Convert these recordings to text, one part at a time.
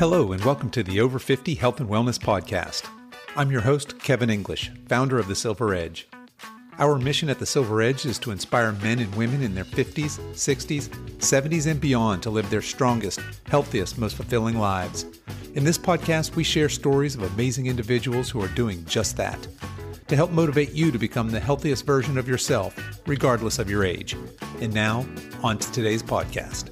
Hello, and welcome to the Over 50 Health and Wellness Podcast. I'm your host, Kevin English, founder of The Silver Edge. Our mission at The Silver Edge is to inspire men and women in their 50s, 60s, 70s, and beyond to live their strongest, healthiest, most fulfilling lives. In this podcast, we share stories of amazing individuals who are doing just that, to help motivate you to become the healthiest version of yourself, regardless of your age. And now, on to today's podcast.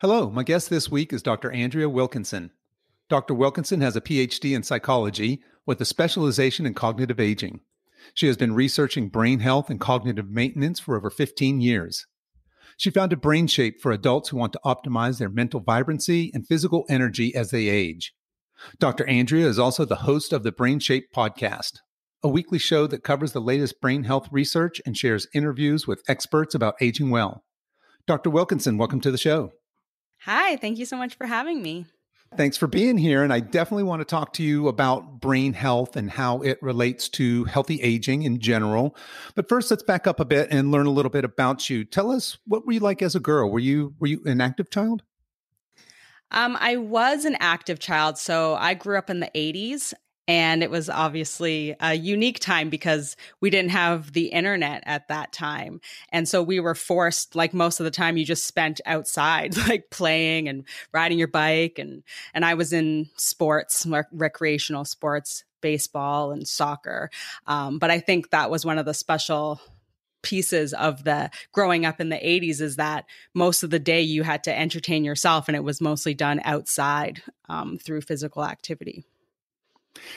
Hello, my guest this week is Dr. Andrea Wilkinson. Dr. Wilkinson has a Ph.D. in psychology with a specialization in cognitive aging. She has been researching brain health and cognitive maintenance for over 15 years. She founded BrainShape for adults who want to optimize their mental vibrancy and physical energy as they age. Dr. Andrea is also the host of the BrainShape Podcast, a weekly show that covers the latest brain health research and shares interviews with experts about aging well. Dr. Wilkinson, welcome to the show. Hi, thank you so much for having me. Thanks for being here. And I definitely want to talk to you about brain health and how it relates to healthy aging in general. But first, let's back up a bit and learn a little bit about you. Tell us, what were you like as a girl? Were you an active child? I was an active child. So I grew up in the 80s. And it was obviously a unique time because we didn't have the internet at that time. And so we were forced, like most of the time, you just spent outside, like playing and riding your bike. And I was in sports, recreational sports, baseball and soccer. But I think that was one of the special pieces of the growing up in the 80s is that most of the day you had to entertain yourself, and it was mostly done outside through physical activity.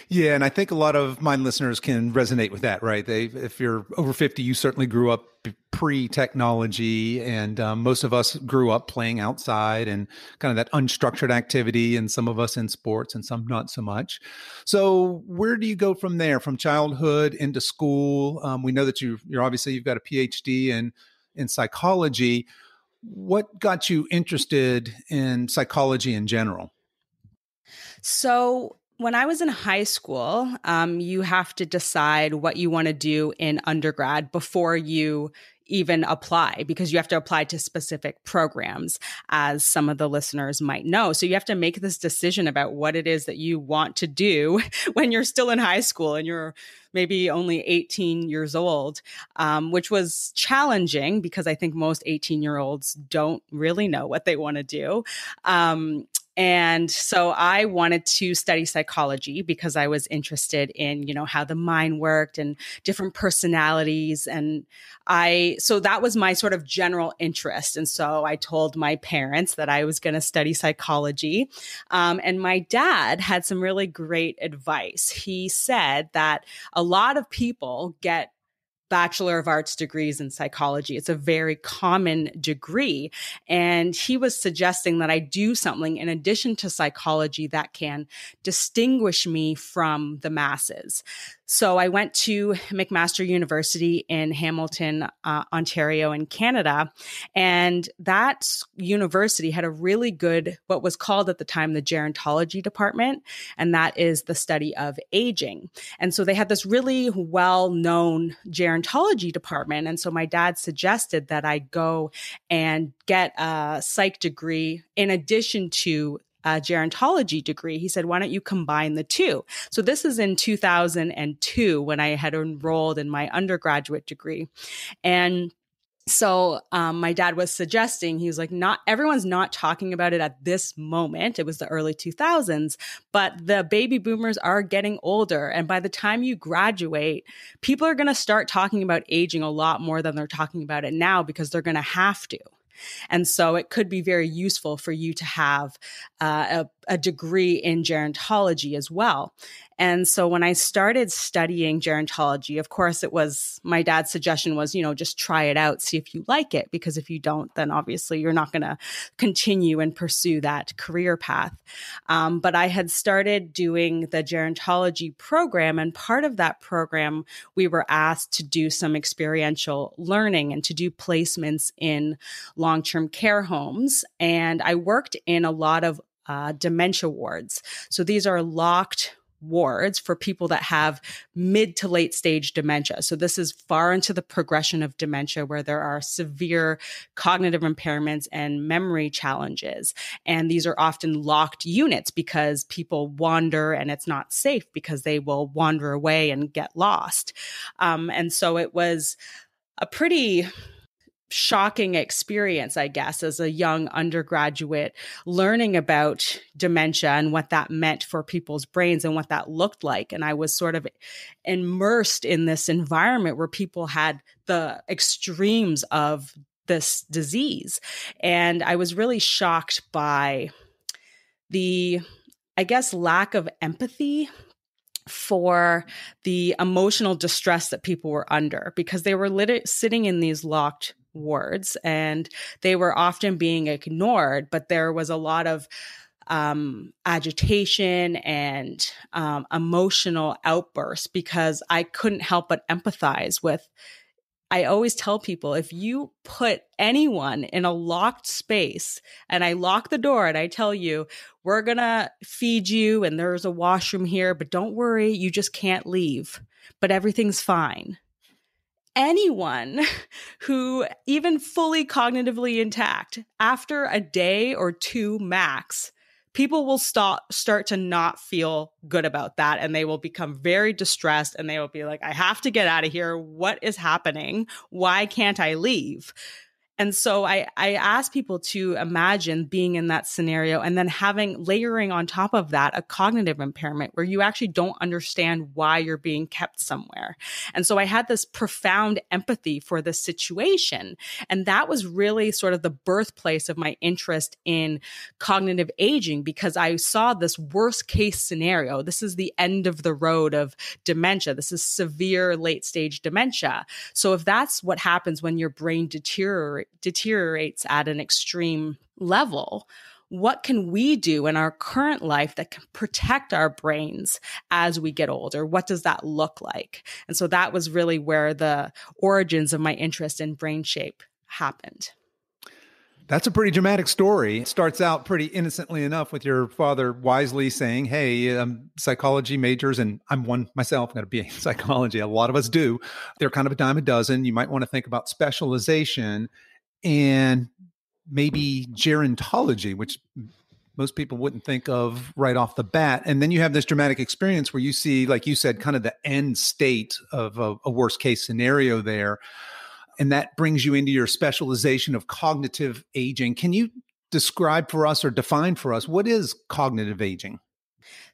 Yeah, and I think a lot of my listeners can resonate with that, right? If you're over 50, you certainly grew up pre-technology, and most of us grew up playing outside and kind of that unstructured activity, and some of us in sports and some not so much. So where do you go from there, from childhood into school? We know that you're obviously, you've got a PhD in psychology. What got you interested in psychology in general? So when I was in high school, you have to decide what you want to do in undergrad before you even apply, because you have to apply to specific programs, as some of the listeners might know. So you have to make this decision about what it is that you want to do when you're still in high school and you're maybe only 18 years old, which was challenging because I think most 18-year-olds don't really know what they want to do. And so I wanted to study psychology because I was interested in, how the mind worked and different personalities. And so that was my sort of general interest. And so I told my parents that I was going to study psychology. And my dad had some really great advice. He said that a lot of people get Bachelor of Arts degrees in psychology. It's a very common degree. And he was suggesting that I do something in addition to psychology that can distinguish me from the masses. So I went to McMaster University in Hamilton, Ontario in Canada. And that university had a really good, what was called at the time, the gerontology department. And that is the study of aging. And so they had this really well-known gerontology department. And so my dad suggested that I go and get a psych degree in addition to a gerontology degree. He said, why don't you combine the two? So this is in 2002 when I had enrolled in my undergraduate degree. And so my dad was suggesting, he was like, not everyone's not talking about it at this moment. It was the early 2000s, but the baby boomers are getting older. And by the time you graduate, people are going to start talking about aging a lot more than they're talking about it now because they're going to have to. And so it could be very useful for you to have a degree in gerontology as well. And so when I started studying gerontology, of course, it was my dad's suggestion was, just try it out, see if you like it, because if you don't, then obviously you're not going to continue and pursue that career path. But I had started doing the gerontology program, and part of that program, we were asked to do some experiential learning and to do placements in long-term care homes. And I worked in a lot of dementia wards. So these are locked wards for people that have mid to late stage dementia. So this is far into the progression of dementia where there are severe cognitive impairments and memory challenges. And these are often locked units because people wander and it's not safe because they will wander away and get lost. And so it was a pretty shocking experience, I guess, as a young undergraduate, learning about dementia and what that meant for people's brains and what that looked like. And I was sort of immersed in this environment where people had the extremes of this disease. And I was really shocked by the, I guess, lack of empathy for the emotional distress that people were under, because they were sitting in these locked wards and they were often being ignored, but there was a lot of agitation and emotional outbursts because I couldn't help but empathize with. I always tell people, if you put anyone in a locked space and I lock the door and I tell you, we're going to feed you and there's a washroom here, but don't worry, you just can't leave, but everything's fine. Anyone who, even fully cognitively intact, after a day or two max, people will start to not feel good about that. And they will become very distressed and they will be like, I have to get out of here. What is happening? Why can't I leave? And so I ask people to imagine being in that scenario and then layering on top of that a cognitive impairment where you actually don't understand why you're being kept somewhere. And so I had this profound empathy for the situation. And that was really sort of the birthplace of my interest in cognitive aging, because I saw this worst case scenario. This is the end of the road of dementia. This is severe late stage dementia. So if that's what happens when your brain deteriorates at an extreme level, what can we do in our current life that can protect our brains as we get older? What does that look like? And so that was really where the origins of my interest in BrainShape happened. That's a pretty dramatic story. It starts out pretty innocently enough with your father wisely saying, hey, psychology majors, and I'm one myself, I'm going to be in psychology. A lot of us do. They're kind of a dime a dozen. You might want to think about specialization and maybe gerontology, which most people wouldn't think of right off the bat. And then you have this dramatic experience where you see, like you said, kind of the end state of a worst case scenario there. And that brings you into your specialization of cognitive aging. Can you describe for us or define for us what is cognitive aging?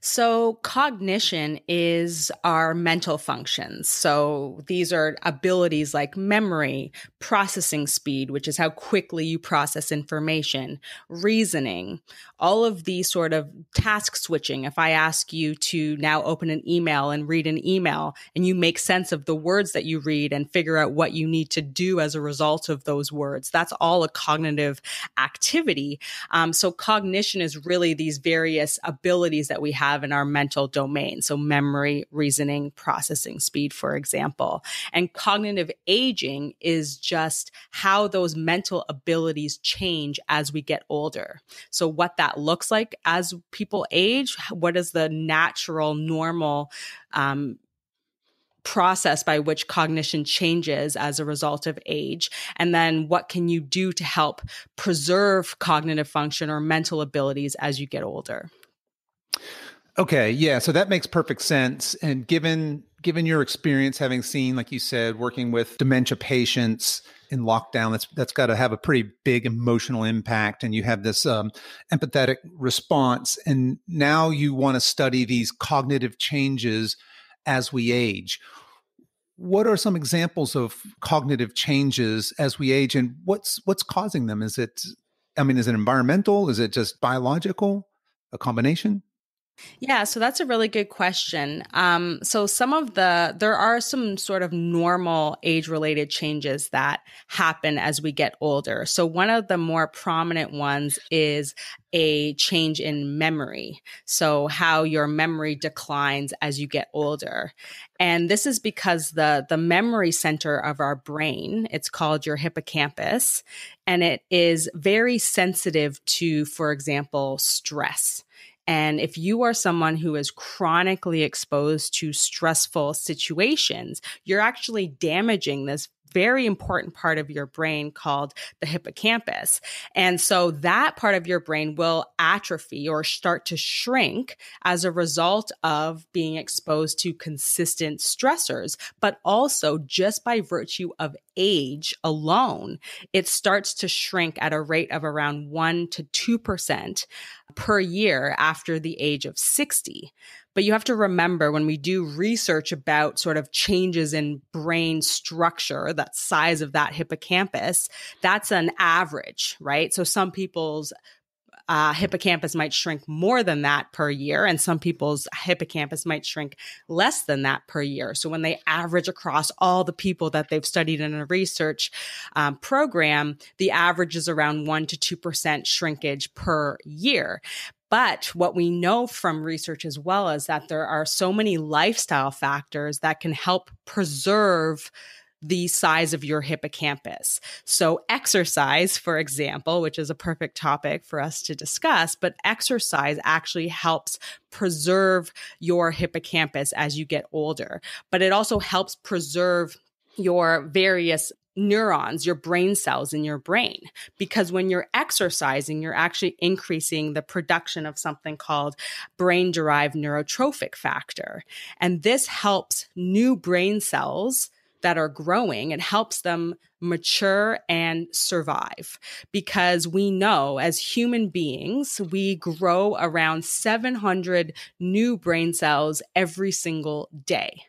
So cognition is our mental functions. So these are abilities like memory, processing speed, which is how quickly you process information, reasoning, all of these sort of task switching. If I ask you to now open an email and read an email and you make sense of the words that you read and figure out what you need to do as a result of those words, that's all a cognitive activity. So cognition is really these various abilities that we have in our mental domain. So memory, reasoning, processing speed, for example. And cognitive aging is just how those mental abilities change as we get older. So what that looks like as people age, what is the natural, normal process by which cognition changes as a result of age? And then what can you do to help preserve cognitive function or mental abilities as you get older? Okay, yeah, so that makes perfect sense. And given your experience, having seen, like you said, working with dementia patients in lockdown, that's got to have a pretty big emotional impact. And you have this empathetic response. And now you want to study these cognitive changes as we age. What are some examples of cognitive changes as we age, and what's causing them? Is it environmental? Is it just biological? A combination? Yeah, so that's a really good question. So there are some sort of normal age-related changes that happen as we get older. So one of the more prominent ones is a change in memory. So how your memory declines as you get older. And this is because the memory center of our brain, it's called your hippocampus, and it is very sensitive to, for example, stress. And if you are someone who is chronically exposed to stressful situations, you're actually damaging this very important part of your brain called the hippocampus. And so that part of your brain will atrophy or start to shrink as a result of being exposed to consistent stressors. But also, just by virtue of age alone, it starts to shrink at a rate of around 1 to 2% per year after the age of 60. But you have to remember, when we do research about sort of changes in brain structure, that size of that hippocampus, that's an average, right? So some people's hippocampus might shrink more than that per year, and some people's hippocampus might shrink less than that per year. So when they average across all the people that they've studied in a research program, the average is around 1 to 2% shrinkage per year. But what we know from research as well is that there are so many lifestyle factors that can help preserve the size of your hippocampus. So exercise, for example, which is a perfect topic for us to discuss, but exercise actually helps preserve your hippocampus as you get older. But it also helps preserve your various neurons, your brain cells in your brain. Because when you're exercising, you're actually increasing the production of something called brain-derived neurotrophic factor. And this helps new brain cells that are growing. It helps them mature and survive, because we know as human beings, we grow around 700 new brain cells every single day.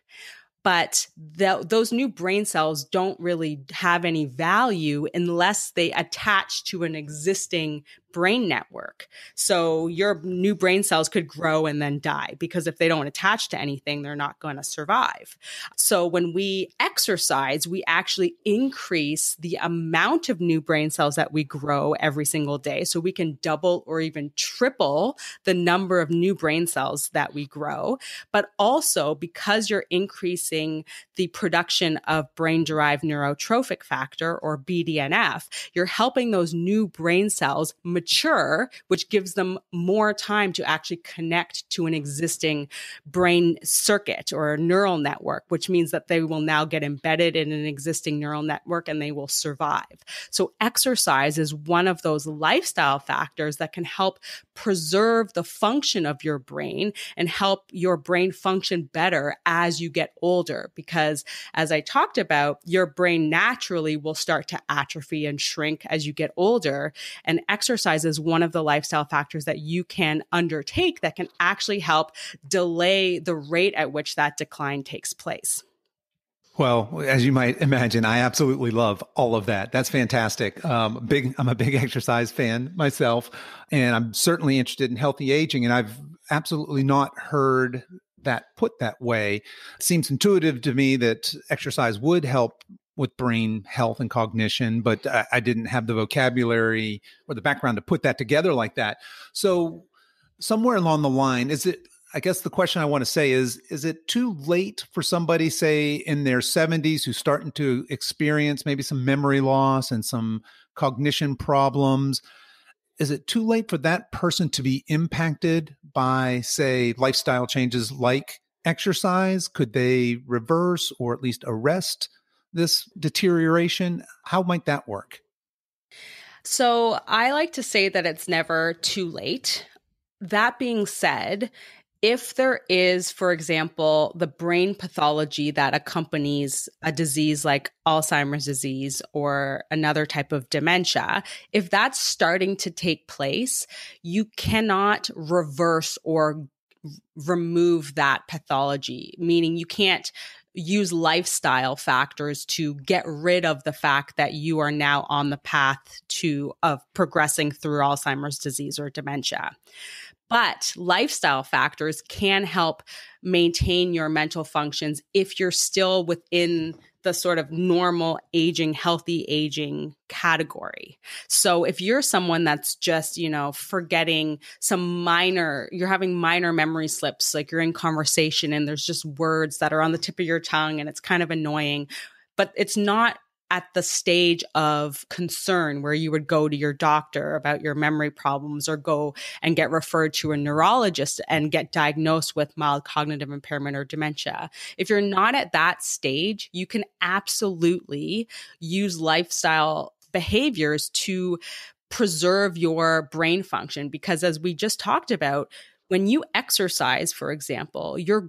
But those new brain cells don't really have any value unless they attach to an existing brain network. So your new brain cells could grow and then die, because if they don't attach to anything, they're not going to survive. So when we exercise, we actually increase the amount of new brain cells that we grow every single day. So we can double or even triple the number of new brain cells that we grow. But also, because you're increasing the production of brain-derived neurotrophic factor, or BDNF, you're helping those new brain cells mature, which gives them more time to actually connect to an existing brain circuit or a neural network, which means that they will now get embedded in an existing neural network and they will survive. So exercise is one of those lifestyle factors that can help preserve the function of your brain and help your brain function better as you get older. Because as I talked about, your brain naturally will start to atrophy and shrink as you get older. And exercise is one of the lifestyle factors that you can undertake that can actually help delay the rate at which that decline takes place. Well, as you might imagine, I absolutely love all of that. That's fantastic. I'm a big exercise fan myself, and I'm certainly interested in healthy aging. And I've absolutely not heard that put that way. It seems intuitive to me that exercise would help with brain health and cognition, but I didn't have the vocabulary or the background to put that together like that. So somewhere along the line, I guess the question I want to say is it too late for somebody, say, in their 70s who's starting to experience maybe some memory loss and some cognition problems? Is it too late for that person to be impacted by, say, lifestyle changes like exercise? Could they reverse or at least arrest this deterioration? How might that work? So I like to say that it's never too late. That being said, if there is, for example, the brain pathology that accompanies a disease like Alzheimer's disease or another type of dementia, if that's starting to take place, you cannot reverse or remove that pathology, meaning you can't use lifestyle factors to get rid of the fact that you are now on the path of progressing through Alzheimer's disease or dementia. But lifestyle factors can help maintain your mental functions if you're still within the sort of normal aging, healthy aging category. So if you're someone that's just, forgetting you're having minor memory slips, like you're in conversation and there's just words that are on the tip of your tongue and it's kind of annoying, but it's not at the stage of concern where you would go to your doctor about your memory problems or go and get referred to a neurologist and get diagnosed with mild cognitive impairment or dementia. If you're not at that stage, you can absolutely use lifestyle behaviors to preserve your brain function. Because as we just talked about, when you exercise, for example, you're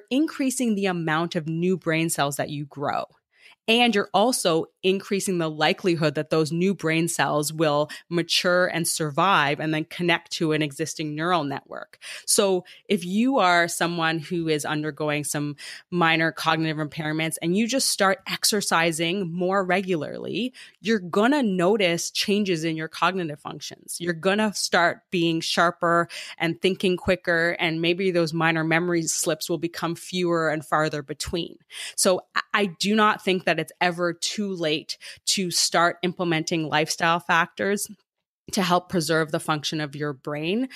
increasing the amount of new brain cells that you grow. And you're also increasing the likelihood that those new brain cells will mature and survive and then connect to an existing neural network. So if you are someone who is undergoing some minor cognitive impairments and you just start exercising more regularly, you're going to notice changes in your cognitive functions. You're going to start being sharper and thinking quicker, and maybe those minor memory slips will become fewer and farther between. So I do not think that it's ever too late to start implementing lifestyle factors to help preserve the function of your brain.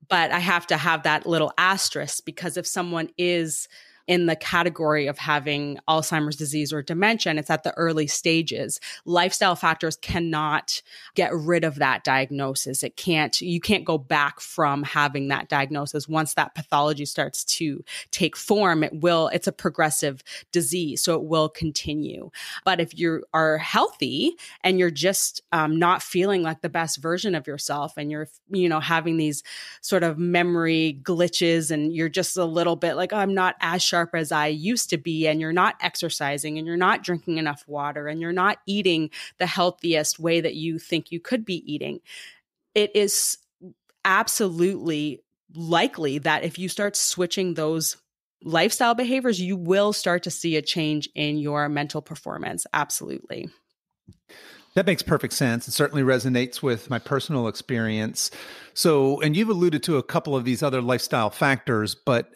But I have to have that little asterisk, because if someone is in the category of having Alzheimer's disease or dementia, and it's at the early stages, lifestyle factors cannot get rid of that diagnosis. You can't go back from having that diagnosis. Once that pathology starts to take form, it's a progressive disease, so it will continue. But if you are healthy and you're just not feeling like the best version of yourself, and you're, having these sort of memory glitches, and you're just a little bit like, oh, I'm not as sharp as I used to be, and you're not exercising, and you're not drinking enough water, and you're not eating the healthiest way that you think you could be eating, it is absolutely likely that if you start switching those lifestyle behaviors, you will start to see a change in your mental performance. Absolutely. That makes perfect sense. It certainly resonates with my personal experience. So, and you've alluded to a couple of these other lifestyle factors, but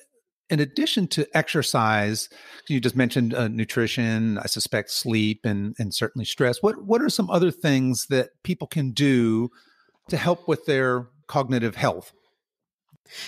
in addition to exercise, you just mentioned nutrition, I suspect sleep, and certainly stress. What are some other things that people can do to help with their cognitive health?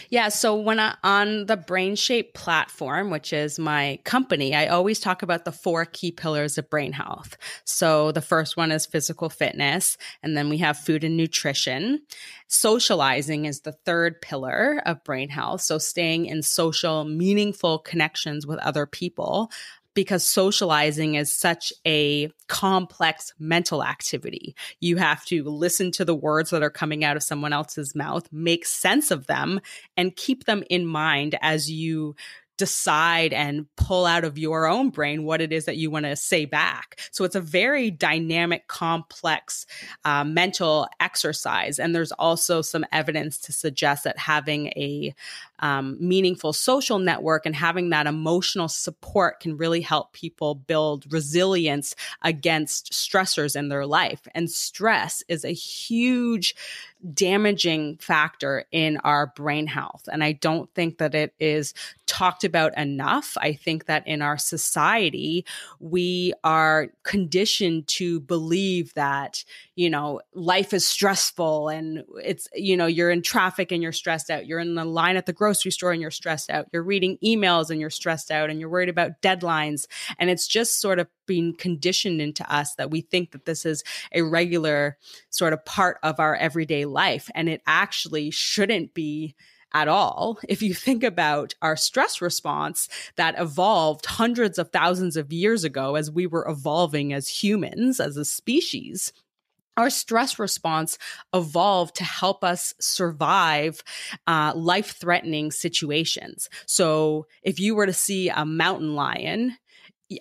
Yeah. So on the BrainShape platform, which is my company, I always talk about the 4 key pillars of brain health. So the first one is physical fitness, and then we have food and nutrition. Socializing is the third pillar of brain health. So staying in social, meaningful connections with other people, because socializing is such a complex mental activity. You have to listen to the words that are coming out of someone else's mouth, make sense of them, and keep them in mind as you decide and pull out of your own brain what it is that you want to say back. So it's a very dynamic, complex mental exercise. And there's also some evidence to suggest that having a meaningful social network and having that emotional support can really help people build resilience against stressors in their life. And stress is a huge damaging factor in our brain health. And I don't think that it is talked about enough. I think that in our society, we are conditioned to believe that, life is stressful, and it's, you're in traffic and you're stressed out. You're in the line at the grocery store and you're stressed out. You're reading emails and you're stressed out, and you're worried about deadlines. And it's just sort of being conditioned into us that we think that this is a regular sort of part of our everyday life. And it actually shouldn't be at all. If you think about our stress response that evolved hundreds of thousands of years ago as we were evolving as humans, as a species, our stress response evolved to help us survive life-threatening situations. So if you were to see a mountain lion,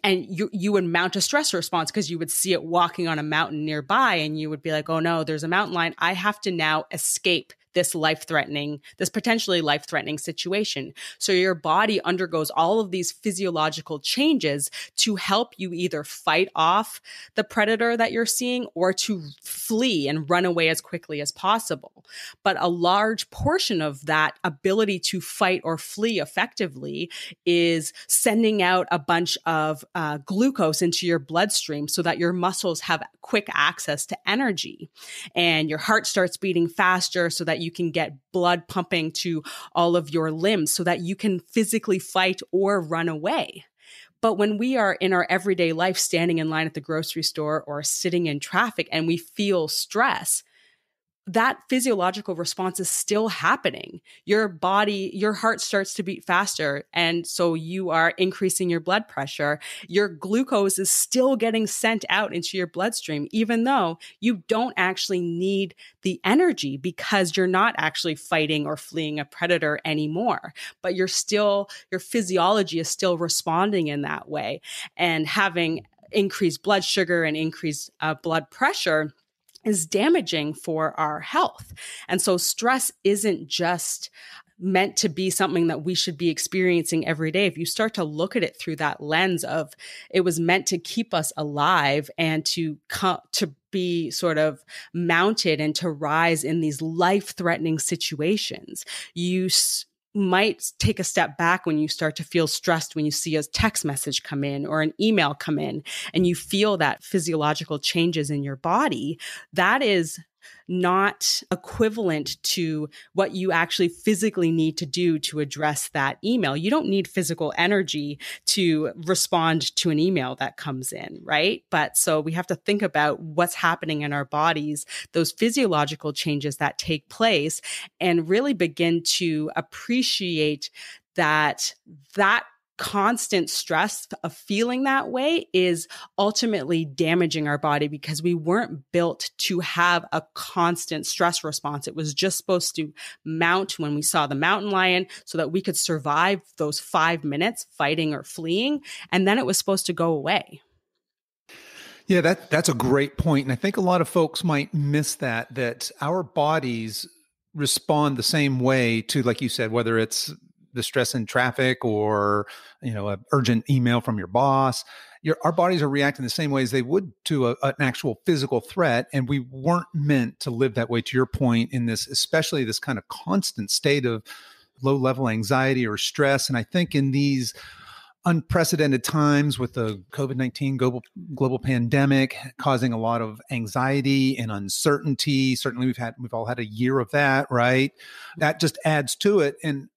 and you would mount a stress response because you would see it walking on a mountain nearby, and you would be like, oh no, there's a mountain lion. I have to now escape this potentially life-threatening situation. So your body undergoes all of these physiological changes to help you either fight off the predator that you're seeing or to flee and run away as quickly as possible. But a large portion of that ability to fight or flee effectively is sending out a bunch of glucose into your bloodstream so that your muscles have quick access to energy, and your heart starts beating faster so that you can get blood pumping to all of your limbs so that you can physically fight or run away. But when we are in our everyday life, standing in line at the grocery store or sitting in traffic and we feel stress, that physiological response is still happening. Your body, your heart starts to beat faster. And so you are increasing your blood pressure. Your glucose is still getting sent out into your bloodstream, even though you don't actually need the energy because you're not actually fighting or fleeing a predator anymore. But your physiology is still responding in that way. And having increased blood sugar and increased blood pressure is damaging for our health. And so stress isn't just meant to be something that we should be experiencing every day. If you start to look at it through that lens of it was meant to keep us alive and to be sort of mounted and to rise in these life-threatening situations, you might take a step back when you start to feel stressed, when you see a text message come in or an email come in and you feel that physiological changes in your body. That is not equivalent to what you actually physically need to do to address that email. You don't need physical energy to respond to an email that comes in, right? But so we have to think about what's happening in our bodies, those physiological changes that take place, and really begin to appreciate that constant stress of feeling that way is ultimately damaging our body because we weren't built to have a constant stress response. It was just supposed to mount when we saw the mountain lion so that we could survive those 5 minutes fighting or fleeing. And then it was supposed to go away. Yeah, that's a great point. And I think a lot of folks might miss that our bodies respond the same way to, like you said, whether it's the stress in traffic or, an urgent email from your boss. Our bodies are reacting the same way as they would to an actual physical threat. And we weren't meant to live that way, to your point, in this, especially this kind of constant state of low level anxiety or stress. And I think in these unprecedented times with the COVID-19 global pandemic causing a lot of anxiety and uncertainty, certainly we've all had a year of that, right? That just adds to it. And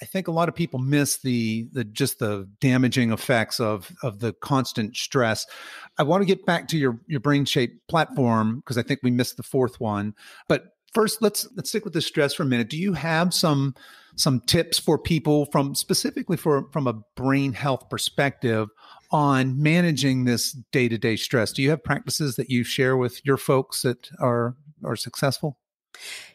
I think a lot of people miss the damaging effects of the constant stress. I want to get back to your BrainShape platform because I think we missed the fourth one. But first, let's stick with the stress for a minute. Do you have some tips for people specifically from a brain health perspective on managing this day-to-day stress? Do you have practices that you share with your folks that are successful?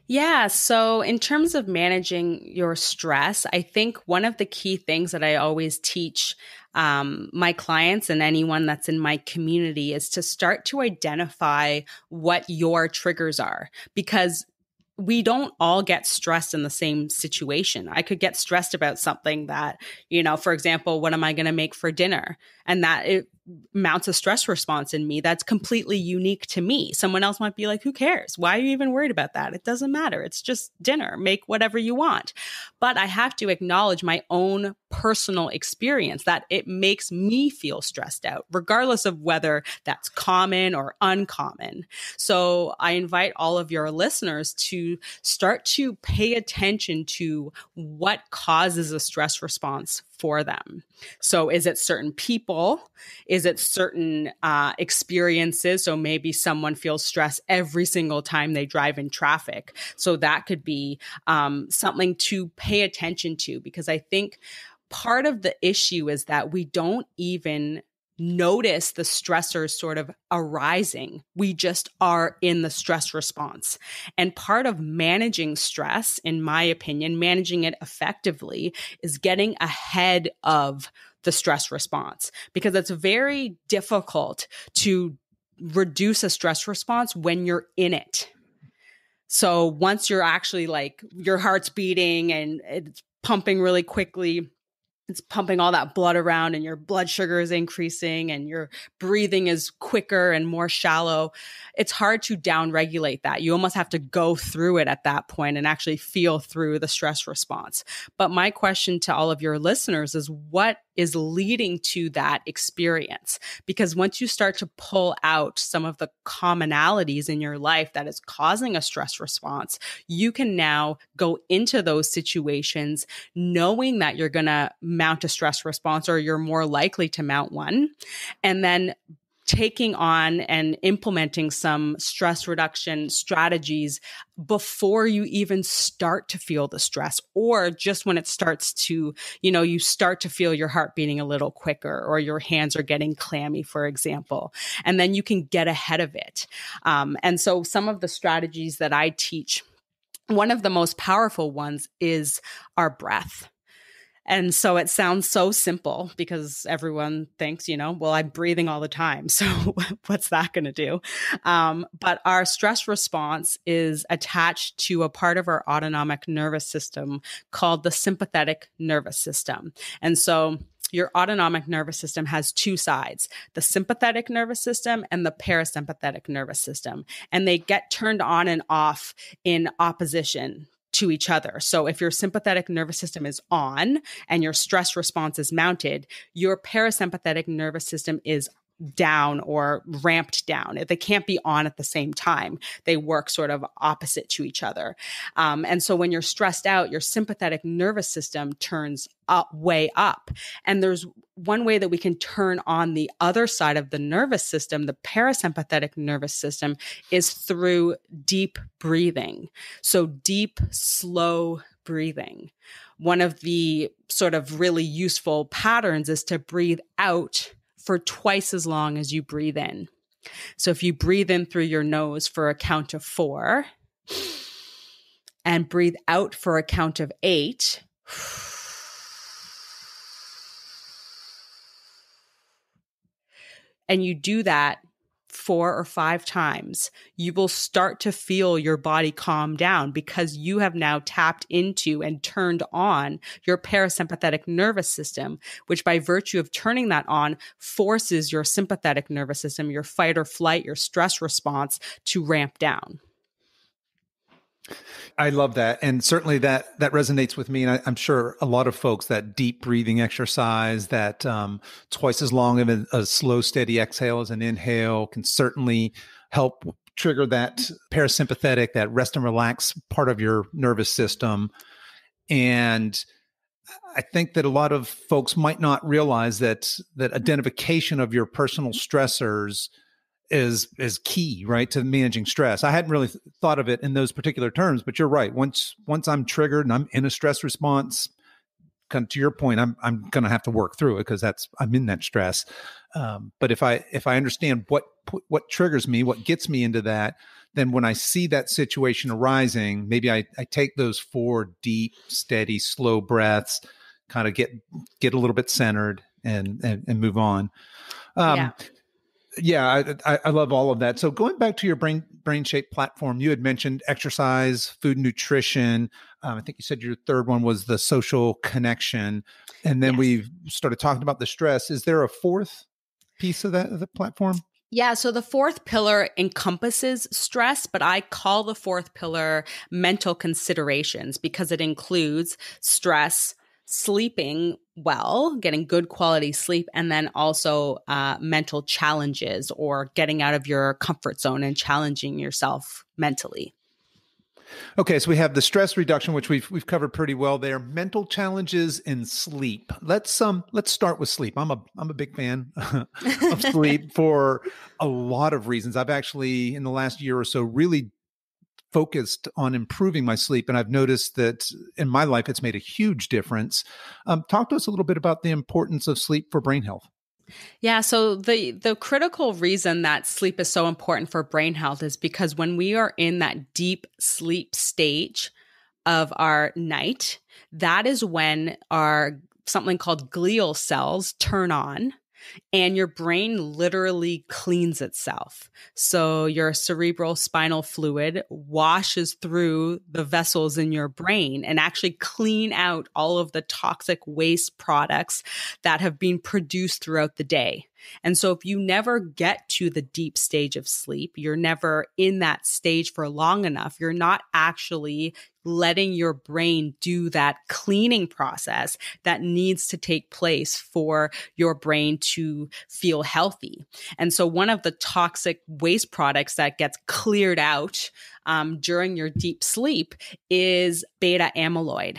Yeah. So in terms of managing your stress, I think one of the key things that I always teach my clients and anyone that's in my community is to start to identify what your triggers are, because we don't all get stressed in the same situation. I could get stressed about something that, for example, what am I going to make for dinner? And that it mounts a stress response in me that's completely unique to me. Someone else might be like, who cares? Why are you even worried about that? It doesn't matter. It's just dinner. Make whatever you want. But I have to acknowledge my own personal experience that it makes me feel stressed out, regardless of whether that's common or uncommon. So I invite all of your listeners to start to pay attention to what causes a stress response for them. So is it certain people? Is it certain experiences? So maybe someone feels stress every single time they drive in traffic. So that could be something to pay attention to, because I think part of the issue is that we don't even notice the stressors sort of arising. We just are in the stress response. And part of managing stress, in my opinion, managing it effectively, is getting ahead of the stress response, because it's very difficult to reduce a stress response when you're in it. So once you're actually like your heart's beating and it's pumping really quickly, it's pumping all that blood around and your blood sugar is increasing and your breathing is quicker and more shallow, it's hard to downregulate that. You almost have to go through it at that point and actually feel through the stress response. But my question to all of your listeners is, what is leading to that experience. Because once you start to pull out some of the commonalities in your life that is causing a stress response, you can now go into those situations knowing that you're going to mount a stress response, or you're more likely to mount one, and then taking on and implementing some stress reduction strategies before you even start to feel the stress, or just when it starts to, you start to feel your heart beating a little quicker, or your hands are getting clammy, for example, and then you can get ahead of it. And so some of the strategies that I teach, one of the most powerful ones is our breath. And so it sounds so simple because everyone thinks, well, I'm breathing all the time. So what's that going to do? But our stress response is attached to a part of our autonomic nervous system called the sympathetic nervous system. And so your autonomic nervous system has two sides, the sympathetic nervous system and the parasympathetic nervous system. And they get turned on and off in opposition to each other. So if your sympathetic nervous system is on and your stress response is mounted, your parasympathetic nervous system is down or ramped down. They can't be on at the same time. They work sort of opposite to each other. And so when you're stressed out, your sympathetic nervous system turns way up. And there's one way that we can turn on the other side of the nervous system, the parasympathetic nervous system, is through deep breathing. So deep, slow breathing. One of the sort of really useful patterns is to breathe out for twice as long as you breathe in. So if you breathe in through your nose for a count of 4 and breathe out for a count of 8, and you do that 4 or 5 times, you will start to feel your body calm down because you have now tapped into and turned on your parasympathetic nervous system, which by virtue of turning that on forces your sympathetic nervous system, your fight or flight, your stress response to ramp down. I love that. And certainly that resonates with me. And I'm sure a lot of folks, that deep breathing exercise, that twice as long of a slow, steady exhale as an inhale, can certainly help trigger that parasympathetic, that rest and relax part of your nervous system. And I think that a lot of folks might not realize that identification of your personal stressors is key, right, to managing stress. I hadn't really thought of it in those particular terms, but you're right. Once I'm triggered and I'm in a stress response, kind of to your point, I'm going to have to work through it because I'm in that stress. But if I understand what triggers me, what gets me into that, then when I see that situation arising, maybe I take those 4 deep, steady, slow breaths, kind of get a little bit centered and move on. Yeah, I love all of that. So going back to your BrainShape platform, you had mentioned exercise, food, nutrition. I think you said your third one was the social connection. And then we've started talking about the stress. Is there a fourth piece of the platform? Yeah. So the fourth pillar encompasses stress, but I call the fourth pillar mental considerations because it includes stress, sleeping well, getting good quality sleep, and then also mental challenges or getting out of your comfort zone and challenging yourself mentally. Okay, so we have the stress reduction, which we've covered pretty well there. Mental challenges and sleep. Let's start with sleep. I'm a big fan of sleep for a lot of reasons. I've actually, in the last year or so, really focused on improving my sleep. And I've noticed that in my life, it's made a huge difference. Talk to us a little bit about the importance of sleep for brain health. Yeah. So the critical reason that sleep is so important for brain health is because when we are in that deep sleep stage of our night, that is when our something called glial cells turn on. And your brain literally cleans itself. So your cerebral spinal fluid washes through the vessels in your brain and actually clean out all of the toxic waste products that have been produced throughout the day. And so if you never get to the deep stage of sleep, you're never in that stage for long enough, you're not actually letting your brain do that cleaning process that needs to take place for your brain to feel healthy. And so one of the toxic waste products that gets cleared out during your deep sleep is beta amyloid.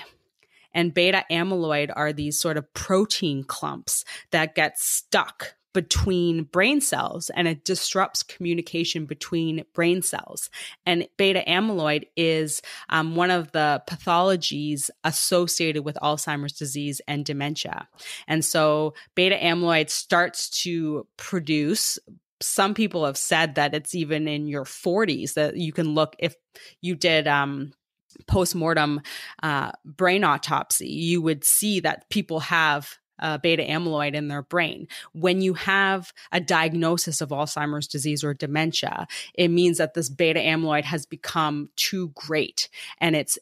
And beta amyloid are these sort of protein clumps that get stuck between brain cells, and it disrupts communication between brain cells. And beta amyloid is one of the pathologies associated with Alzheimer's disease and dementia. And so beta amyloid starts to produce, some people have said that it's even in your 40s, that you can look, if you did postmortem brain autopsy, you would see that people have beta amyloid in their brain. When you have a diagnosis of Alzheimer's disease or dementia, it means that this beta amyloid has become too great, and it's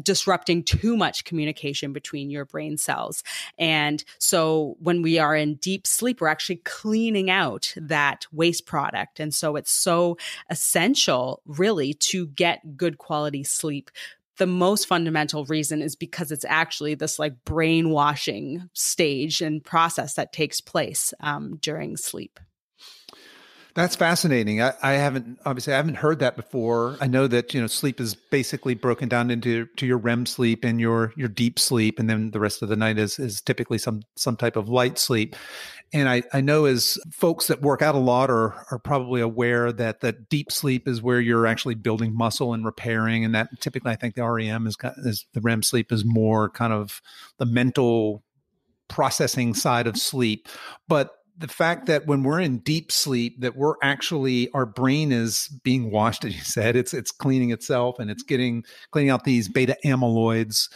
disrupting too much communication between your brain cells. And so when we are in deep sleep, we're actually cleaning out that waste product. And so it's so essential, really, to get good quality sleep. The most fundamental reason is because it's actually this like brainwashing stage and process that takes place during sleep. That's fascinating. I haven't heard that before. I know that, sleep is basically broken down into your REM sleep and your deep sleep, and then the rest of the night is typically some type of light sleep. And I know as folks that work out a lot are probably aware that the deep sleep is where you're actually building muscle and repairing, and that typically I think the REM is the REM sleep is more kind of the mental processing side of sleep. But the fact that when we're in deep sleep, that we're actually, our brain is being washed, as you said, it's cleaning itself, and it's cleaning out these beta amyloids.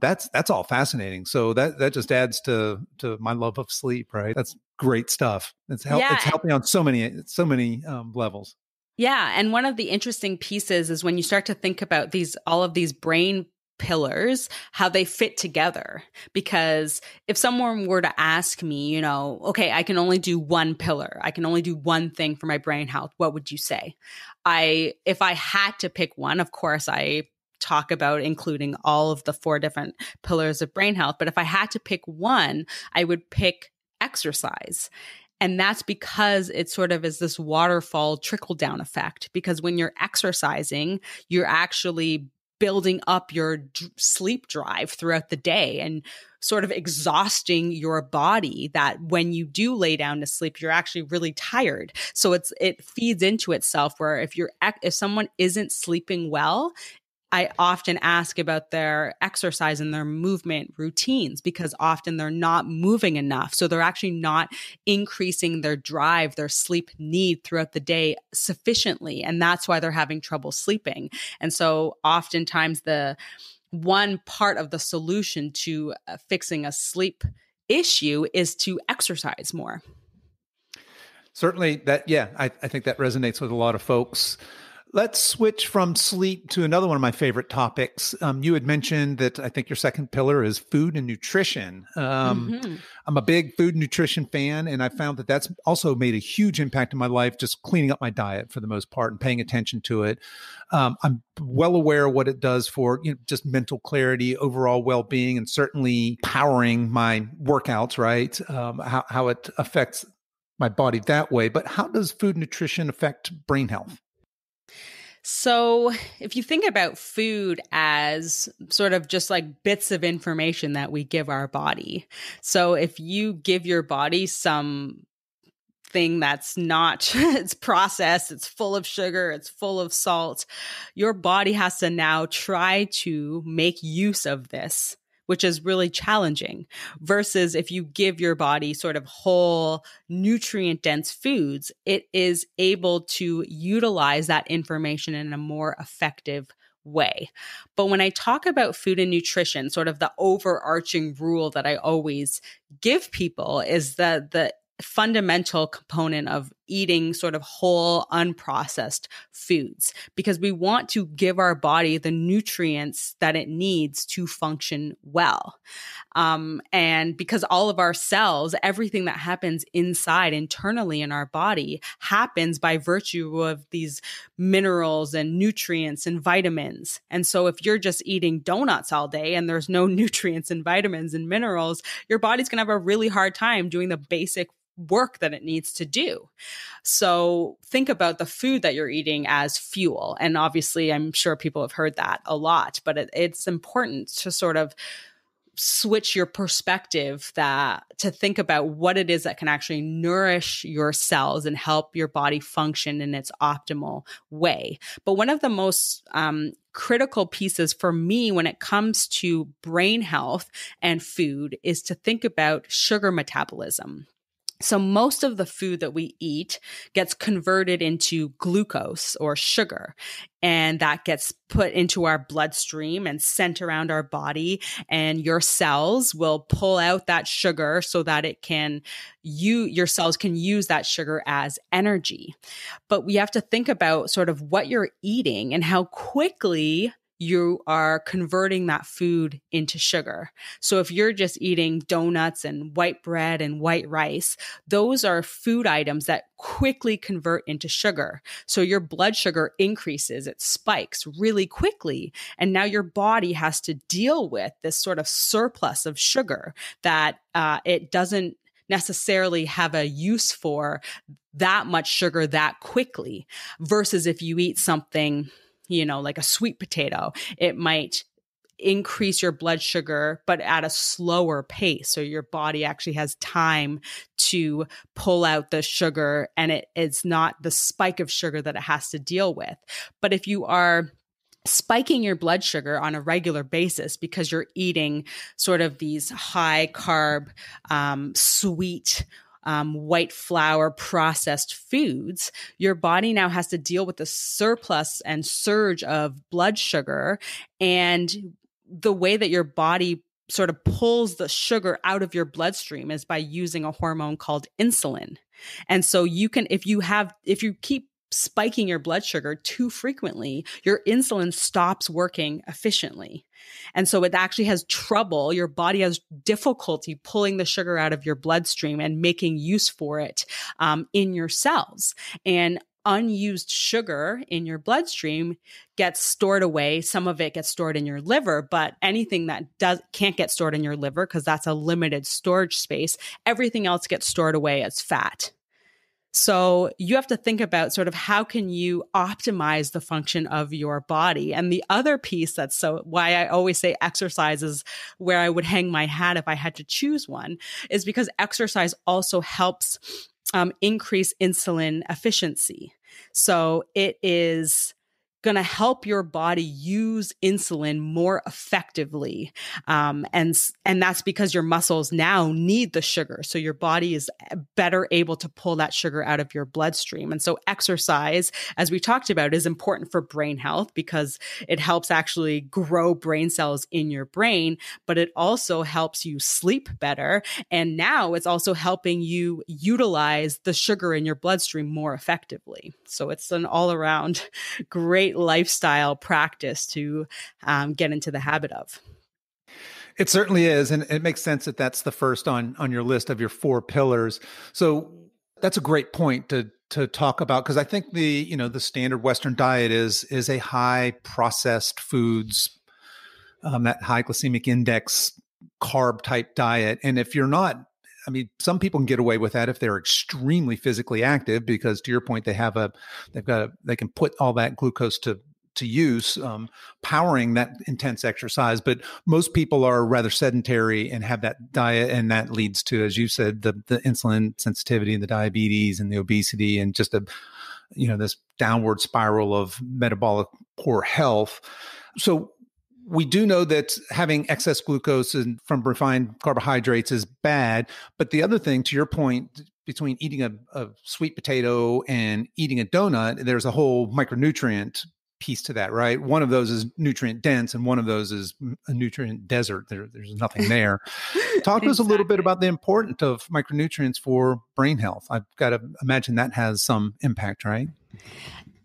That's all fascinating. So that just adds to my love of sleep, right? That's great stuff. It's helping on so many levels. Yeah. And one of the interesting pieces is when you start to think about all of these brain pillars, how they fit together. Because if someone were to ask me, okay, I can only do one pillar, I can only do one thing for my brain health, what would you say? If I had to pick one, of course, I talk about including all of the 4 different pillars of brain health. But if I had to pick one, I would pick exercise. And that's because it sort of is this waterfall trickle down effect. Because when you're exercising, you're actually building up your sleep drive throughout the day and sort of exhausting your body, that when you do lay down to sleep, you're actually really tired. So it feeds into itself, where if someone isn't sleeping well, I often ask about their exercise and their movement routines, because often they're not moving enough. So they're actually not increasing their drive, their sleep need throughout the day sufficiently. And that's why they're having trouble sleeping. And so oftentimes the one part of the solution to fixing a sleep issue is to exercise more. Certainly I think that resonates with a lot of folks. Let's switch from sleep to another one of my favorite topics. You had mentioned that I think your second pillar is food and nutrition. I'm a big food and nutrition fan, and I found that that's also made a huge impact in my life, just cleaning up my diet for the most part and paying attention to it. I'm well aware of what it does for just mental clarity, overall well-being, and certainly powering my workouts, right? How it affects my body that way. But how does food and nutrition affect brain health? So if you think about food as sort of just like bits of information that we give our body. So if you give your body some thing that's not, it's processed, it's full of sugar, it's full of salt, your body has to now try to make use of this, which is really challenging, versus if you give your body sort of whole nutrient-dense foods, it is able to utilize that information in a more effective way. But when I talk about food and nutrition, sort of the overarching rule that I always give people is that the fundamental component of eating sort of whole, unprocessed foods, because we want to give our body the nutrients that it needs to function well. And because all of our cells, everything that happens inside internally in our body happens by virtue of these minerals and nutrients and vitamins. And so if you're just eating donuts all day and there's no nutrients and vitamins and minerals, your body's going to have a really hard time doing the basic work that it needs to do. So think about the food that you're eating as fuel. And obviously, I'm sure people have heard that a lot, but it's important to sort of switch your perspective to think about what it is that can actually nourish your cells and help your body function in its optimal way. But one of the most critical pieces for me when it comes to brain health and food is to think about sugar metabolism. So most of the food that we eat gets converted into glucose or sugar, and that gets put into our bloodstream and sent around our body, and your cells will pull out that sugar so that your cells can use that sugar as energy. But we have to think about sort of what you're eating and how quickly you are converting that food into sugar. So if you're just eating donuts and white bread and white rice, those are food items that quickly convert into sugar. So your blood sugar increases, it spikes really quickly. And now your body has to deal with this sort of surplus of sugar that it doesn't necessarily have a use for that much sugar that quickly, versus if you eat something like a sweet potato, it might increase your blood sugar, but at a slower pace. So your body actually has time to pull out the sugar, and it's not the spike of sugar that it has to deal with. But if you are spiking your blood sugar on a regular basis because you're eating sort of these high carb, sweet, white flour processed foods, your body now has to deal with the surplus and surge of blood sugar. And the way that your body sort of pulls the sugar out of your bloodstream is by using a hormone called insulin. And so if you keep spiking your blood sugar too frequently, your insulin stops working efficiently. And so it actually has trouble. Your body has difficulty pulling the sugar out of your bloodstream and making use for it in your cells. And unused sugar in your bloodstream gets stored away. Some of it gets stored in your liver, but anything that can't get stored in your liver, because that's a limited storage space, everything else gets stored away as fat. So you have to think about sort of how can you optimize the function of your body. And the other piece why I always say exercise is where I would hang my hat if I had to choose one, is because exercise also helps increase insulin efficiency. So it is going to help your body use insulin more effectively. And that's because your muscles now need the sugar. So your body is better able to pull that sugar out of your bloodstream. And so exercise, as we talked about, is important for brain health because it helps actually grow brain cells in your brain, but it also helps you sleep better. And now it's also helping you utilize the sugar in your bloodstream more effectively. So it's an all around great lifestyle practice to get into the habit of. It certainly is. And it makes sense that that's the first on your list of your 4 pillars. So that's a great point to talk about, because I think the standard Western diet is a high processed foods, that high glycemic index carb type diet. And if you're not, some people can get away with that if they're extremely physically active, because to your point, they can put all that glucose to use, powering that intense exercise. But most people are rather sedentary and have that diet. And that leads to, as you said, the insulin sensitivity and the diabetes and the obesity and just this downward spiral of metabolic poor health. So we do know that having excess glucose from refined carbohydrates is bad. But the other thing, to your point, between eating a sweet potato and eating a donut, there's a whole micronutrient piece to that, right? One of those is nutrient dense and one of those is a nutrient desert. There's nothing there. Talk to us a little bit about the importance of micronutrients for brain health. I've got to imagine that has some impact, right?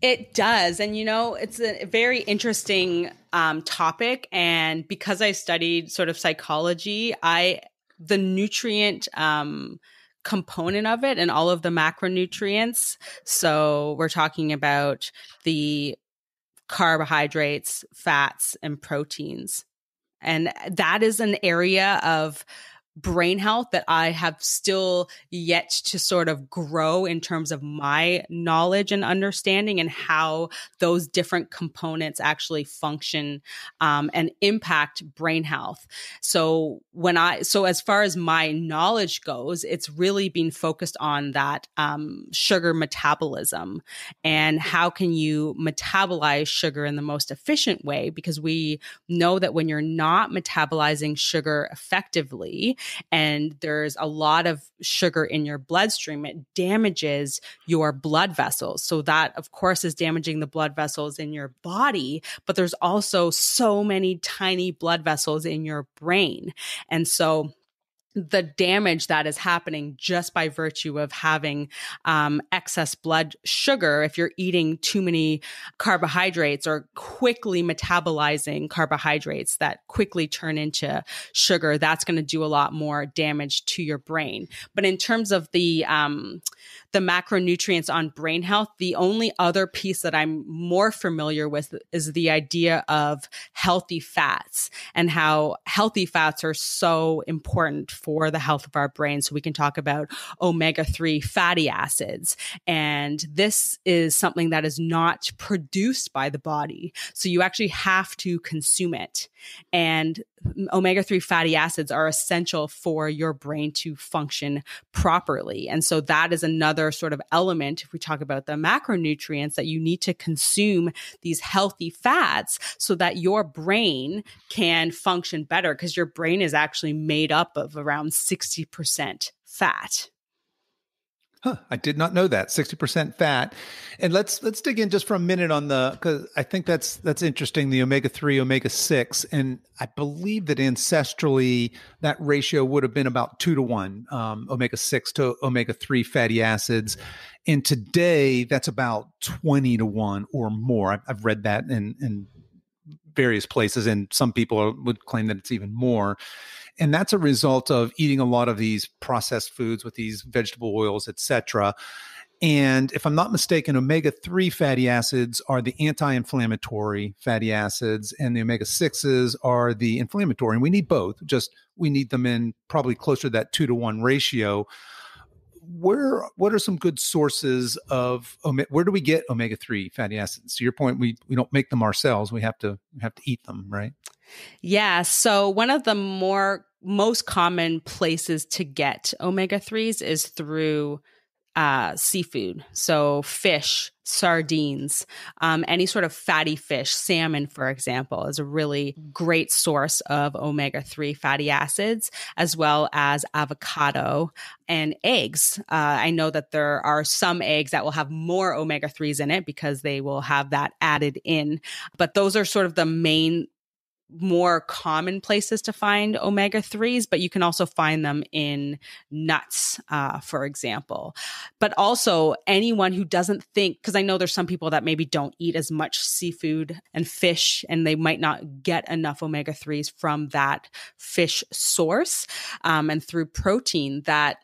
It does. And, it's a very interesting topic. And because I studied sort of psychology, the nutrient component of it and all of the macronutrients. So we're talking about the carbohydrates, fats, and proteins. And that is an area of brain health that I have still yet to sort of grow in terms of my knowledge and understanding and how those different components actually function and impact brain health. So as far as my knowledge goes, it's really been focused on that sugar metabolism and how can you metabolize sugar in the most efficient way, because we know that when you're not metabolizing sugar effectively, and there's a lot of sugar in your bloodstream, it damages your blood vessels. So that, of course, is damaging the blood vessels in your body, but there's also so many tiny blood vessels in your brain. And so the damage that is happening just by virtue of having excess blood sugar, if you're eating too many carbohydrates or quickly metabolizing carbohydrates that quickly turn into sugar, that's going to do a lot more damage to your brain. But in terms of the macronutrients on brain health, the only other piece that I'm more familiar with is the idea of healthy fats and how healthy fats are so important for the health of our brain. So we can talk about omega-3 fatty acids. And this is something that is not produced by the body. So you actually have to consume it. And omega-3 fatty acids are essential for your brain to function properly. And so that is another sort of element, if we talk about the macronutrients, that you need to consume these healthy fats so that your brain can function better, because your brain is actually made up of around 60% fat. I did not know that. 60% fat. And let's dig in just for a minute on because I think that's interesting, the omega-3, omega-6. And I believe that ancestrally that ratio would have been about 2-to-1, omega-6 to omega-3 fatty acids. And today that's about 20-to-1 or more. I've read that in various places, and some people would claim that it's even more. And that's a result of eating a lot of these processed foods with these vegetable oils, et cetera. And if I'm not mistaken, omega-3 fatty acids are the anti-inflammatory fatty acids, and the omega-6s are the inflammatory. And we need both, we need them in probably closer to that 2-to-1 ratio. What are some good sources of where do we get omega-3 fatty acids? To your point, we don't make them ourselves. We have to eat them, right? Yeah. So one of the most common places to get omega-3s is through seafood. So fish, sardines, any sort of fatty fish, salmon, for example, is a really great source of omega-3 fatty acids, as well as avocado and eggs. I know that there are some eggs that will have more omega-3s in it because they will have that added in. But those are sort of the main more common places to find omega-3s, but you can also find them in nuts, for example. But also anyone who doesn't think, because I know there's some people that maybe don't eat as much seafood and fish, and they might not get enough omega-3s from that fish source, and through protein that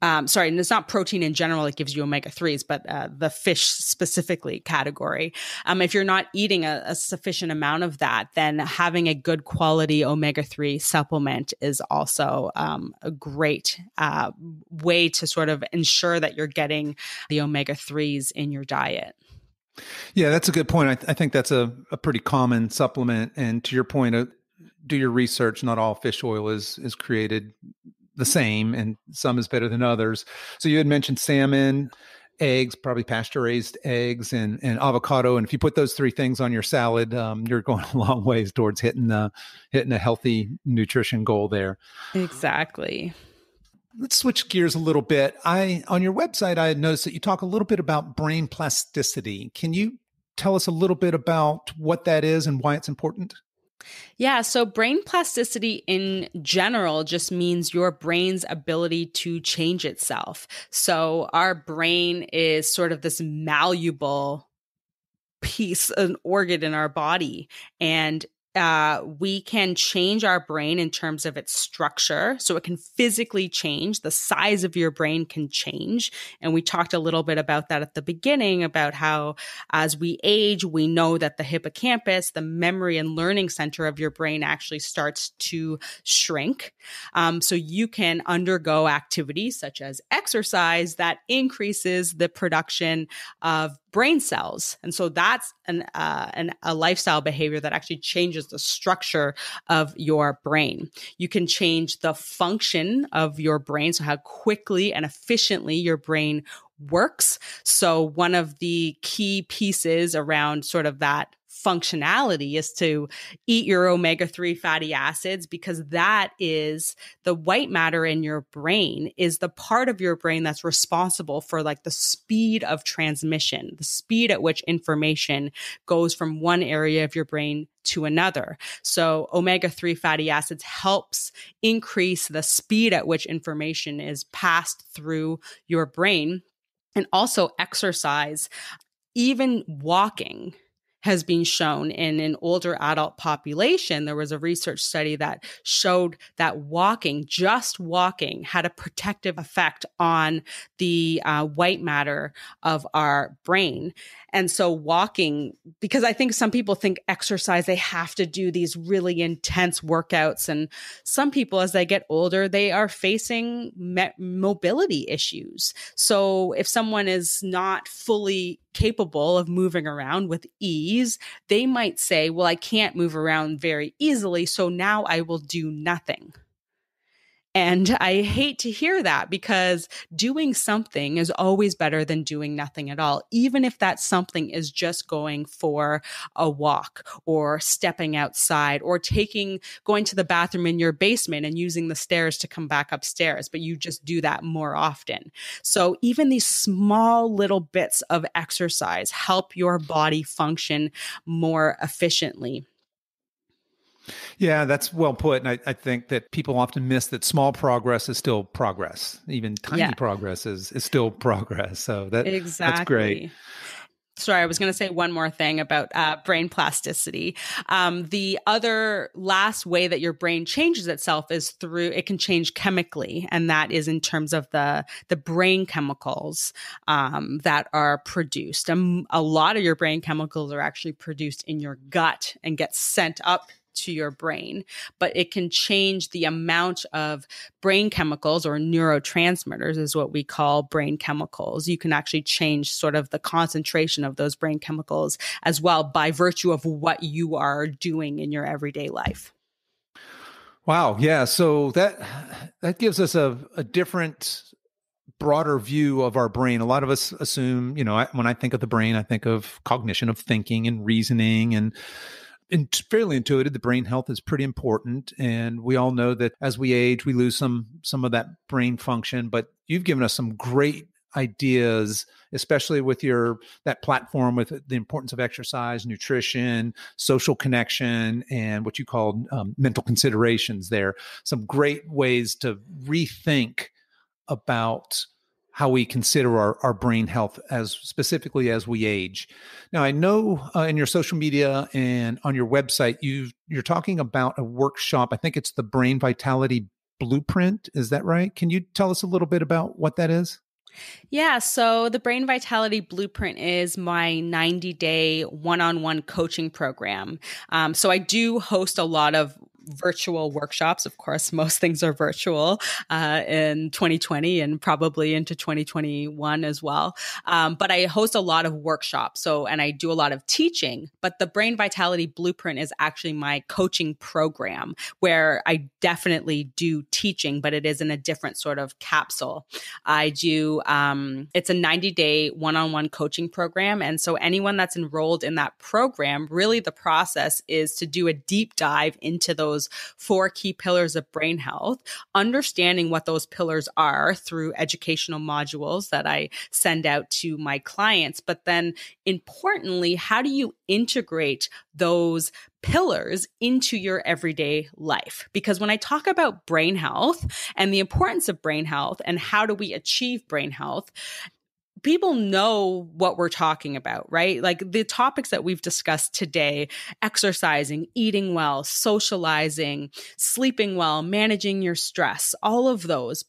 and it's not protein in general that gives you omega-3s, but the fish specifically category. If you're not eating a sufficient amount of that, then having a good quality omega-3 supplement is also a great way to sort of ensure that you're getting the omega-3s in your diet. Yeah, that's a good point. I think that's a pretty common supplement. And to your point, do your research. Not all fish oil is created the same, and some is better than others. So you had mentioned salmon, eggs, probably pasture-raised eggs, and avocado. And if you put those three things on your salad, you're going a long ways towards hitting a healthy nutrition goal there. Exactly. Let's switch gears a little bit. On your website, I had noticed that you talk a little bit about brain plasticity. Can you tell us a little bit about what that is and why it's important? Yeah, so brain plasticity in general just means your brain's ability to change itself. So our brain is sort of this malleable piece, an organ in our body. And we can change our brain in terms of its structure. So it can physically change. The size of your brain can change. And we talked a little bit about that at the beginning, about how as we age, we know that the hippocampus, the memory and learning center of your brain, actually starts to shrink. So you can undergo activities such as exercise that increases the production of brain cells. And so that's a lifestyle behavior that actually changes the structure of your brain. You can change the function of your brain, so how quickly and efficiently your brain works. So one of the key pieces around sort of that functionality is to eat your omega-3 fatty acids, because that is the white matter in your brain is the part of your brain that's responsible for like the speed of transmission, the speed at which information goes from one area of your brain to another. So omega-3 fatty acids helps increase the speed at which information is passed through your brain. And also exercise, even walking, has been shown in an older adult population. There was a research study that showed that just walking, had a protective effect on the white matter of our brain. And so walking, because I think some people think exercise, they have to do these really intense workouts. And some people, as they get older, they are facing mobility issues. So if someone is not fully capable of moving around with ease, they might say, well, I can't move around very easily, so now I will do nothing. And I hate to hear that, because doing something is always better than doing nothing at all, even if that something is just going for a walk or stepping outside or going to the bathroom in your basement and using the stairs to come back upstairs, but you just do that more often. So even these small little bits of exercise help your body function more efficiently. Yeah, that's well put. And I think that people often miss that small progress is still progress. Even tiny progress is still progress. So that's great. Sorry, I was going to say one more thing about brain plasticity. The other last way that your brain changes itself is it can change chemically. And that is in terms of the brain chemicals that are produced. A lot of your brain chemicals are actually produced in your gut and get sent up to your brain, but it can change the amount of brain chemicals, or neurotransmitters is what we call brain chemicals. You can actually change sort of the concentration of those brain chemicals as well by virtue of what you are doing in your everyday life. Wow. Yeah. So that gives us a different, broader view of our brain. A lot of us assume, when I think of the brain, I think of cognition, of thinking and reasoning, and fairly intuitive. The brain health is pretty important. And we all know that as we age, we lose some of that brain function. But you've given us some great ideas, especially with that platform with the importance of exercise, nutrition, social connection, and what you call mental considerations there. Some great ways to rethink about how we consider our brain health specifically as we age. Now, I know in your social media and on your website, you're talking about a workshop. I think it's the Brain Vitality Blueprint. Is that right? Can you tell us a little bit about what that is? Yeah, so the Brain Vitality Blueprint is my 90-day one-on-one coaching program. So I do host a lot of virtual workshops. Of course, most things are virtual in 2020 and probably into 2021 as well. But I host a lot of workshops. And I do a lot of teaching. But the Brain Vitality Blueprint is actually my coaching program, where I definitely do teaching, but it is in a different sort of capsule. I do, it's a 90-day one-on-one coaching program. And so anyone that's enrolled in that program, really the process is to do a deep dive into those those 4 key pillars of brain health, understanding what those pillars are through educational modules that I send out to my clients. But then importantly, how do you integrate those pillars into your everyday life? Because when I talk about brain health and the importance of brain health and how do we achieve brain health, people know what we're talking about, right? Like the topics that we've discussed today, exercising, eating well, socializing, sleeping well, managing your stress, all of those.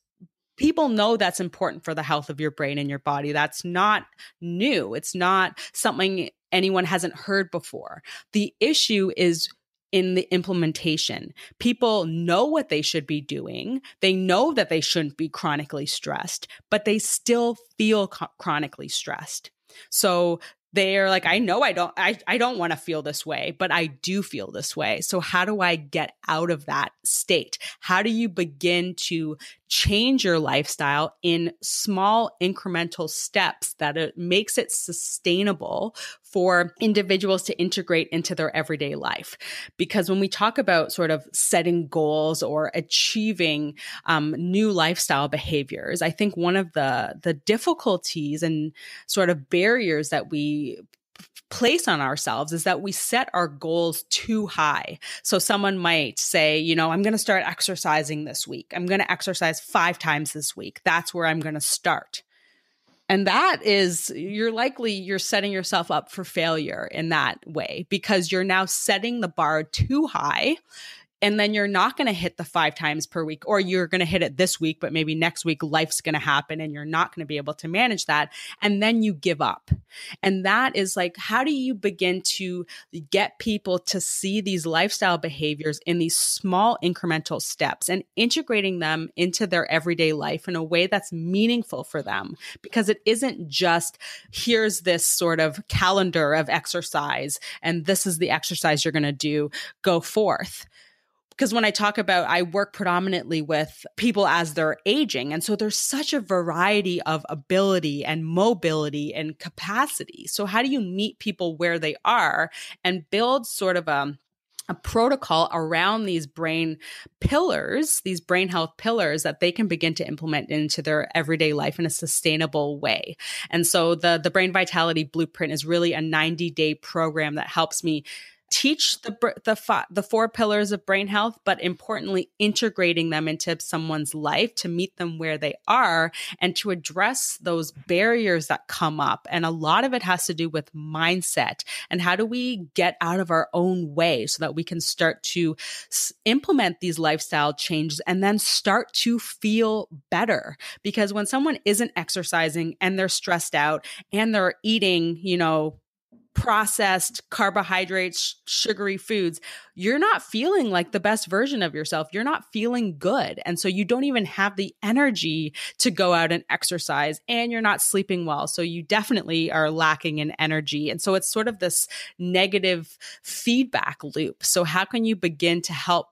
People know that's important for the health of your brain and your body. That's not new. It's not something anyone hasn't heard before. The issue is in the implementation. People know what they should be doing. They know that they shouldn't be chronically stressed, but they still feel chronically stressed. So they're like, I know I don't want to feel this way, but I do feel this way. So how do I get out of that state? How do you begin to change your lifestyle in small incremental steps that it makes it sustainable for individuals to integrate into their everyday life? Because when we talk about sort of setting goals or achieving new lifestyle behaviors, I think one of the difficulties and sort of barriers that we place on ourselves is that we set our goals too high. So someone might say, I'm going to start exercising this week. I'm going to exercise 5 times this week. That's where I'm going to start. And that is, you're setting yourself up for failure in that way, because you're now setting the bar too high. And then you're not going to hit the 5 times per week, or you're going to hit it this week, but maybe next week life's going to happen and you're not going to be able to manage that. And then you give up. And that is like, how do you begin to get people to see these lifestyle behaviors in these small incremental steps and integrating them into their everyday life in a way that's meaningful for them? Because it isn't just, here's this sort of calendar of exercise and this is the exercise you're going to do, go forth. Because when I talk about, I work predominantly with people as they're aging. And so there's such a variety of ability and mobility and capacity. So how do you meet people where they are and build sort of a protocol around these brain pillars, these brain health pillars that they can begin to implement into their everyday life in a sustainable way? And so the Brain Vitality Blueprint is really a 90-day program that helps me teach the 4 pillars of brain health, but importantly, integrating them into someone's life to meet them where they are and to address those barriers that come up. And a lot of it has to do with mindset and how do we get out of our own way so that we can start to implement these lifestyle changes and then start to feel better. Because when someone isn't exercising and they're stressed out and they're eating, processed carbohydrates, sugary foods, you're not feeling like the best version of yourself. You're not feeling good. And so you don't even have the energy to go out and exercise, and you're not sleeping well. So you definitely are lacking in energy. And so it's sort of this negative feedback loop. So how can you begin to help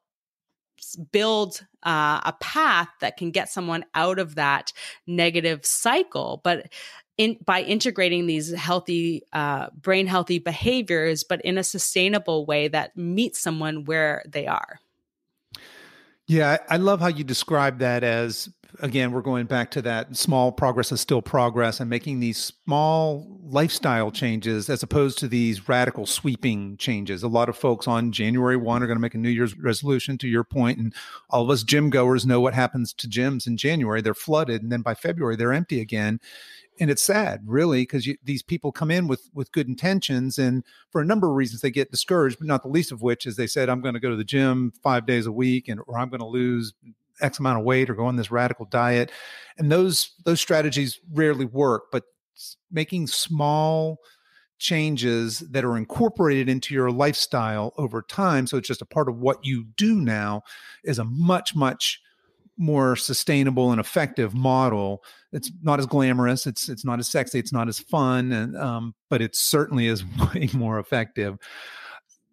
build a path that can get someone out of that negative cycle? But by integrating these healthy, brain healthy behaviors, but in a sustainable way that meets someone where they are. Yeah, I love how you describe that as, again, we're going back to that small progress is still progress and making these small lifestyle changes as opposed to these radical sweeping changes. A lot of folks on January 1 are going to make a New Year's resolution, to your point, and all of us gym goers know what happens to gyms in January. They're flooded, and then by February, they're empty again. And it's sad, really, because these people come in with good intentions, and for a number of reasons, they get discouraged, but not the least of which is they said, I'm going to go to the gym 5 days a week, or I'm going to lose X amount of weight or go on this radical diet. And those strategies rarely work, but making small changes that are incorporated into your lifestyle over time, so it's just a part of what you do now, is a much, much more sustainable and effective model. It's not as glamorous, it's not as sexy, it's not as fun, and but it certainly is way more effective.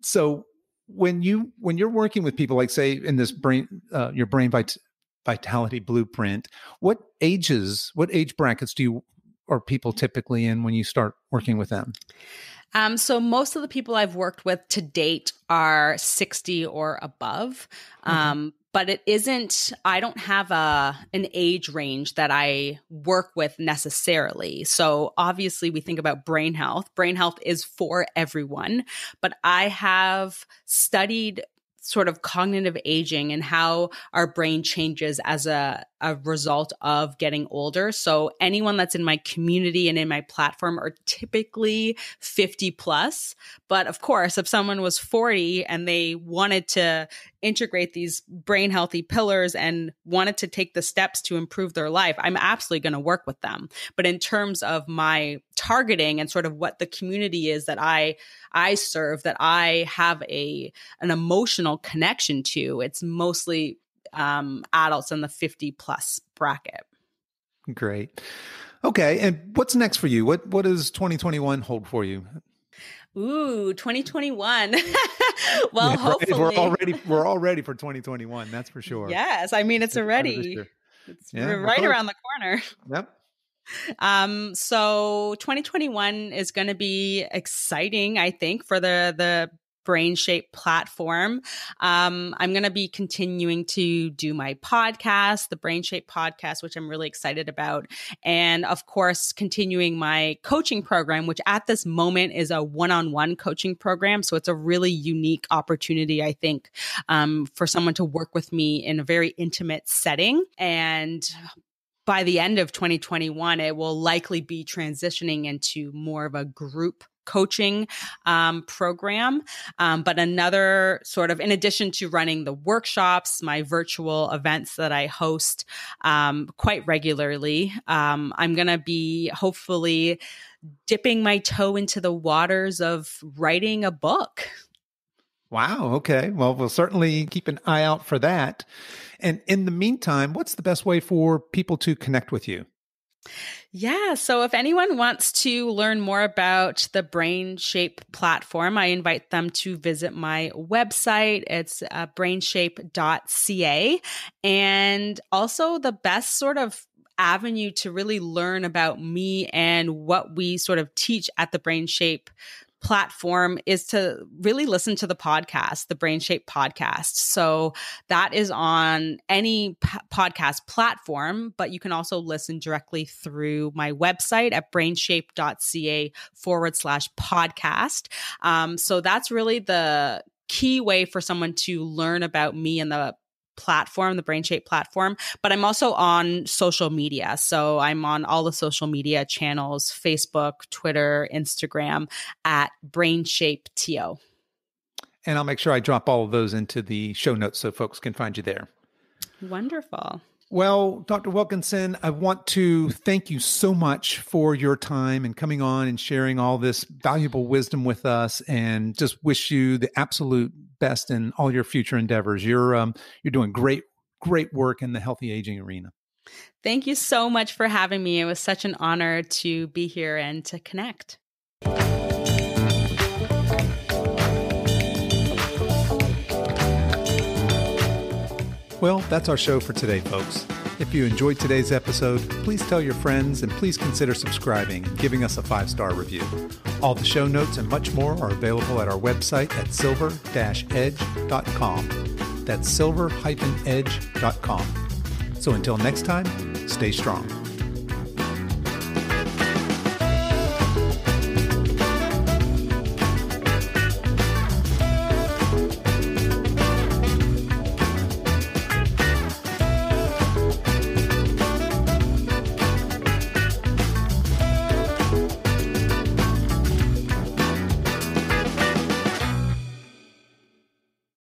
So when you're working with people, like say in this your brain vitality blueprint, what age brackets are people typically in when you start working with them? So most of the people I've worked with to date are 60 or above. But it isn't, I don't have an age range that I work with necessarily. So obviously we think about brain health. Brain health is for everyone, but I have studied sort of cognitive aging and how our brain changes as a result of getting older. So anyone that's in my community and in my platform are typically 50 plus. But of course, if someone was 40 and they wanted to integrate these brain healthy pillars and wanted to take the steps to improve their life, I'm absolutely going to work with them. But in terms of my targeting and sort of what the community is that I serve, that I have an emotional connection to, it's mostly adults in the 50 plus bracket. Great. Okay. And what's next for you? What does 2021 hold for you? Ooh, 2021. Well, hopefully. We're all ready for 2021. That's for sure. Yes. I mean, it's already, we're right around the corner. Yep. So 2021 is going to be exciting, I think, for the BrainShape platform. I'm going to be continuing to do my podcast, the BrainShape Podcast, which I'm really excited about. And of course, continuing my coaching program, which at this moment is a one-on-one coaching program. So it's a really unique opportunity, I think, for someone to work with me in a very intimate setting. And by the end of 2021, it will likely be transitioning into more of a group coaching program. But another sort of, in addition to running the workshops, my virtual events that I host quite regularly, I'm going to be hopefully dipping my toe into the waters of writing a book. Wow. Okay. Well, we'll certainly keep an eye out for that. And in the meantime, what's the best way for people to connect with you? Yeah. So if anyone wants to learn more about the BrainShape platform, I invite them to visit my website. It's brainshape.ca. And also the best sort of avenue to really learn about me and what we sort of teach at the BrainShape platform is to really listen to the podcast, the BrainShape Podcast. So that is on any podcast platform, but you can also listen directly through my website at brainshape.ca/podcast. So that's really the key way for someone to learn about me and the platform, the BrainShape platform, but I'm also on social media. So I'm on all the social media channels, Facebook, Twitter, Instagram at BrainShapeTO. And I'll make sure I drop all of those into the show notes so folks can find you there. Wonderful. Well, Dr. Wilkinson, I want to thank you so much for your time and coming on and sharing all this valuable wisdom with us, and just wish you the absolute best in all your future endeavors. You're doing great work in the healthy aging arena. Thank you so much for having me. It was such an honor to be here and to connect. Well, that's our show for today, folks. If you enjoyed today's episode, please tell your friends and please consider subscribing and giving us a 5-star review. All the show notes and much more are available at our website at silver-edge.com. That's silver-edge.com. So until next time, stay strong.